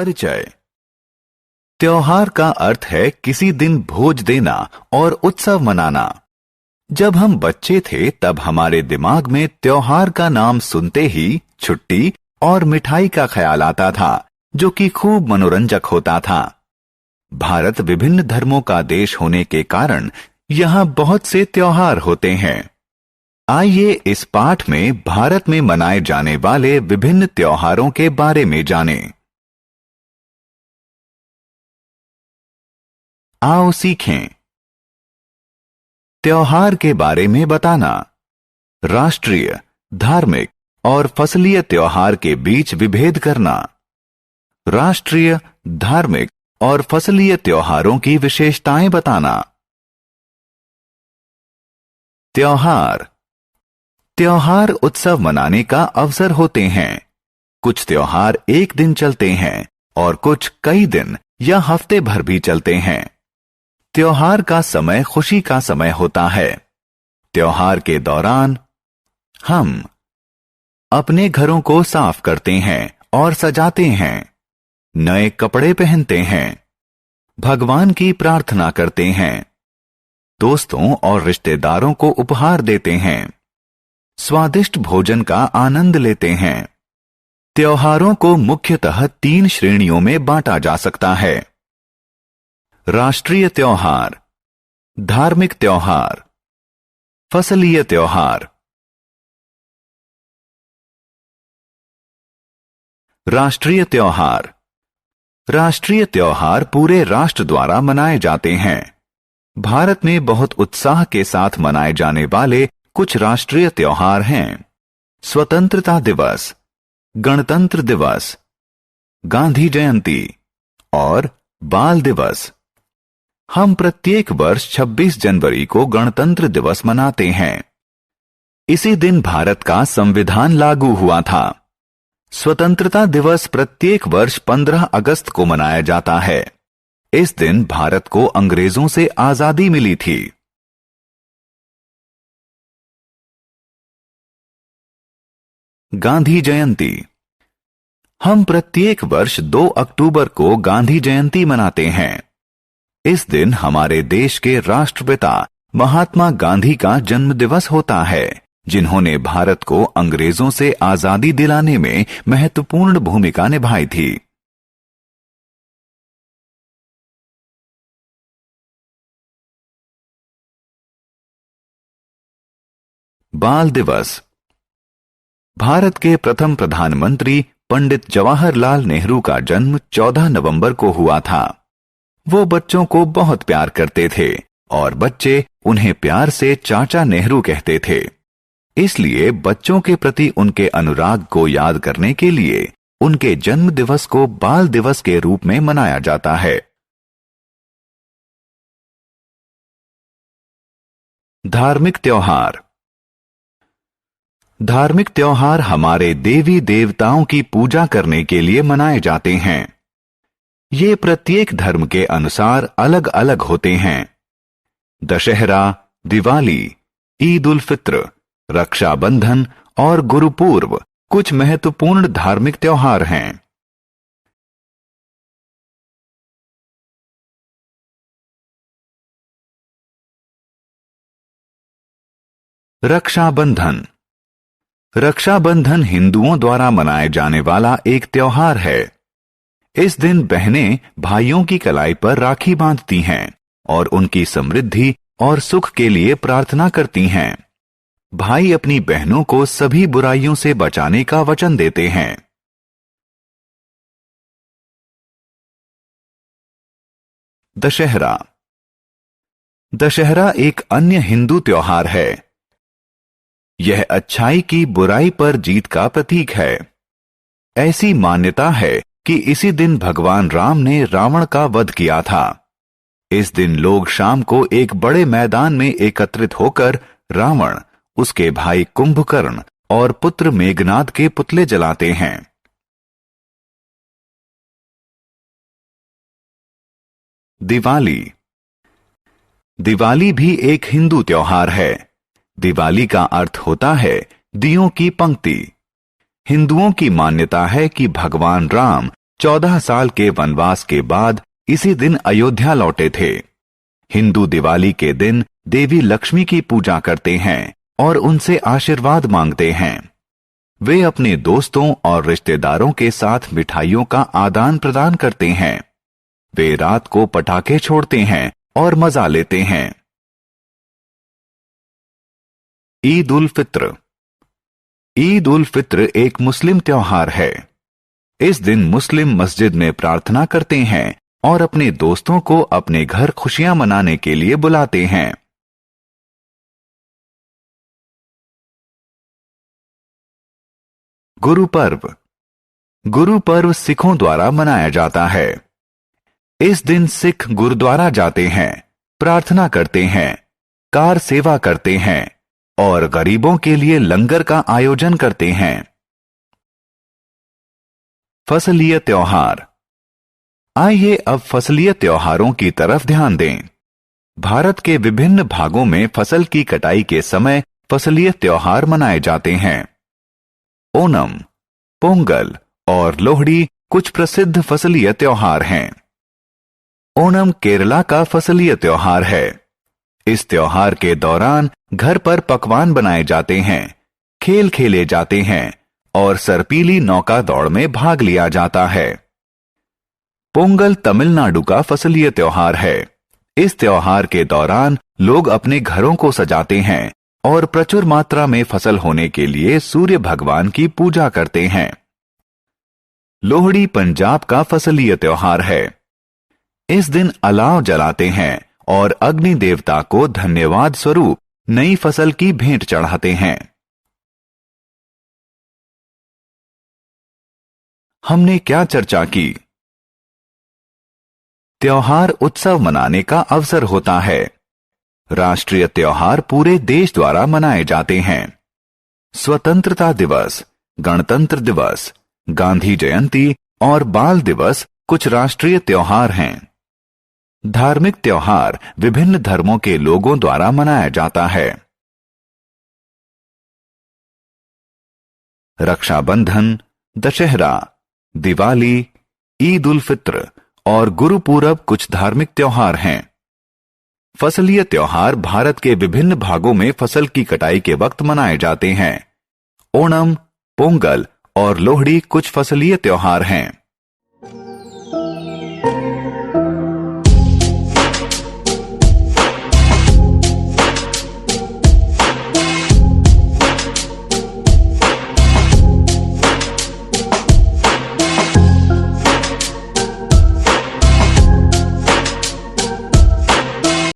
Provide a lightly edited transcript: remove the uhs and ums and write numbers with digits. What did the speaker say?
परिचय। त्योहार का अर्थ है किसी दिन भोज देना और उत्सव मनाना। जब हम बच्चे थे तब हमारे दिमाग में त्योहार का नाम सुनते ही छुट्टी और मिठाई का ख्याल आता था, जो कि खूब मनोरंजक होता था। भारत विभिन्न धर्मों का देश होने के कारण यहाँ बहुत से त्योहार होते हैं। आइए इस पाठ में भारत में मनाए जाने वाले विभिन्न त्योहारों के बारे में जानें। आओ सीखें। त्योहार के बारे में बताना। राष्ट्रीय, धार्मिक और फसलीय त्योहार के बीच विभेद करना। राष्ट्रीय, धार्मिक और फसलीय त्योहारों की विशेषताएं बताना। त्योहार। त्योहार उत्सव मनाने का अवसर होते हैं। कुछ त्योहार एक दिन चलते हैं और कुछ कई दिन या हफ्ते भर भी चलते हैं। त्योहार का समय खुशी का समय होता है। त्योहार के दौरान हम अपने घरों को साफ करते हैं और सजाते हैं, नए कपड़े पहनते हैं, भगवान की प्रार्थना करते हैं, दोस्तों और रिश्तेदारों को उपहार देते हैं, स्वादिष्ट भोजन का आनंद लेते हैं। त्योहारों को मुख्यतः 3 श्रेणियों में बांटा जा सकता है। राष्ट्रीय त्योहार, धार्मिक त्योहार, फसलीय त्योहार। राष्ट्रीय त्योहार। राष्ट्रीय त्योहार पूरे राष्ट्र द्वारा मनाए जाते हैं। भारत में बहुत उत्साह के साथ मनाए जाने वाले कुछ राष्ट्रीय त्योहार हैं। स्वतंत्रता दिवस, गणतंत्र दिवस, गांधी जयंती और बाल दिवस। हम प्रत्येक वर्ष 26 जनवरी को गणतंत्र दिवस मनाते हैं। इसी दिन भारत का संविधान लागू हुआ था। स्वतंत्रता दिवस प्रत्येक वर्ष 15 अगस्त को मनाया जाता है। इस दिन भारत को अंग्रेजों से आजादी मिली थी। गांधी जयंती। हम प्रत्येक वर्ष 2 अक्टूबर को गांधी जयंती मनाते हैं। इस दिन हमारे देश के राष्ट्रपिता महात्मा गांधी का जन्म दिवस होता है, जिन्होंने भारत को अंग्रेजों से आजादी दिलाने में महत्वपूर्ण भूमिका निभाई थी। बाल दिवस। भारत के प्रथम प्रधानमंत्री पंडित जवाहरलाल नेहरू का जन्म 14 नवंबर को हुआ था। वो बच्चों को बहुत प्यार करते थे और बच्चे उन्हें प्यार से चाचा नेहरू कहते थे। इसलिए बच्चों के प्रति उनके अनुराग को याद करने के लिए उनके जन्म दिवस को बाल दिवस के रूप में मनाया जाता है। धार्मिक त्योहार। धार्मिक त्योहार हमारे देवी देवताओं की पूजा करने के लिए मनाए जाते हैं। ये प्रत्येक धर्म के अनुसार अलग अलग होते हैं। दशहरा, दिवाली, ईद उल फित्र, रक्षाबंधन और गुरुपूर्व कुछ महत्वपूर्ण धार्मिक त्योहार हैं। रक्षाबंधन। रक्षाबंधन हिंदुओं द्वारा मनाए जाने वाला एक त्योहार है। इस दिन बहनें भाइयों की कलाई पर राखी बांधती हैं और उनकी समृद्धि और सुख के लिए प्रार्थना करती हैं। भाई अपनी बहनों को सभी बुराइयों से बचाने का वचन देते हैं। दशहरा। दशहरा एक अन्य हिंदू त्योहार है। यह अच्छाई की बुराई पर जीत का प्रतीक है। ऐसी मान्यता है कि इसी दिन भगवान राम ने रावण का वध किया था। इस दिन लोग शाम को एक बड़े मैदान में एकत्रित होकर रावण, उसके भाई कुंभकर्ण और पुत्र मेघनाद के पुतले जलाते हैं। दिवाली। दिवाली भी एक हिंदू त्योहार है। दिवाली का अर्थ होता है दियों की पंक्ति। हिंदुओं की मान्यता है कि भगवान राम 14 साल के वनवास के बाद इसी दिन अयोध्या लौटे थे। हिंदू दिवाली के दिन देवी लक्ष्मी की पूजा करते हैं और उनसे आशीर्वाद मांगते हैं। वे अपने दोस्तों और रिश्तेदारों के साथ मिठाइयों का आदान प्रदान करते हैं। वे रात को पटाखे छोड़ते हैं और मजा लेते हैं। ईद उल फित्र। ईद उल फित्र एक मुस्लिम त्योहार है। इस दिन मुस्लिम मस्जिद में प्रार्थना करते हैं और अपने दोस्तों को अपने घर खुशियां मनाने के लिए बुलाते हैं। गुरु पर्व। गुरु पर्व सिखों द्वारा मनाया जाता है। इस दिन सिख गुरुद्वारा जाते हैं, प्रार्थना करते हैं, कार सेवा करते हैं और गरीबों के लिए लंगर का आयोजन करते हैं। फसलीय त्योहार। आइए अब फसलीय त्योहारों की तरफ ध्यान दें। भारत के विभिन्न भागों में फसल की कटाई के समय फसलीय त्योहार मनाए जाते हैं। ओणम, पोंगल और लोहड़ी कुछ प्रसिद्ध फसलीय त्योहार हैं। ओणम केरला का फसलीय त्योहार है। इस त्योहार के दौरान घर पर पकवान बनाए जाते हैं, खेल खेले जाते हैं और सरपीली नौका दौड़ में भाग लिया जाता है। पोंगल तमिलनाडु का फसलीय त्योहार है। इस त्योहार के दौरान लोग अपने घरों को सजाते हैं और प्रचुर मात्रा में फसल होने के लिए सूर्य भगवान की पूजा करते हैं। लोहड़ी पंजाब का फसलीय त्योहार है। इस दिन अलाव जलाते हैं और अग्नि देवता को धन्यवाद स्वरूप नई फसल की भेंट चढ़ाते हैं। हमने क्या चर्चा की? त्योहार उत्सव मनाने का अवसर होता है। राष्ट्रीय त्योहार पूरे देश द्वारा मनाए जाते हैं। स्वतंत्रता दिवस, गणतंत्र दिवस, गांधी जयंती और बाल दिवस कुछ राष्ट्रीय त्योहार हैं। धार्मिक त्योहार विभिन्न धर्मों के लोगों द्वारा मनाया जाता है। रक्षाबंधन, दशहरा, दिवाली, ईद उल फित्र और गुरु पूरब कुछ धार्मिक त्योहार हैं। फसलीय त्योहार भारत के विभिन्न भागों में फसल की कटाई के वक्त मनाए जाते हैं। ओणम, पोंगल और लोहड़ी कुछ फसलीय त्योहार हैं।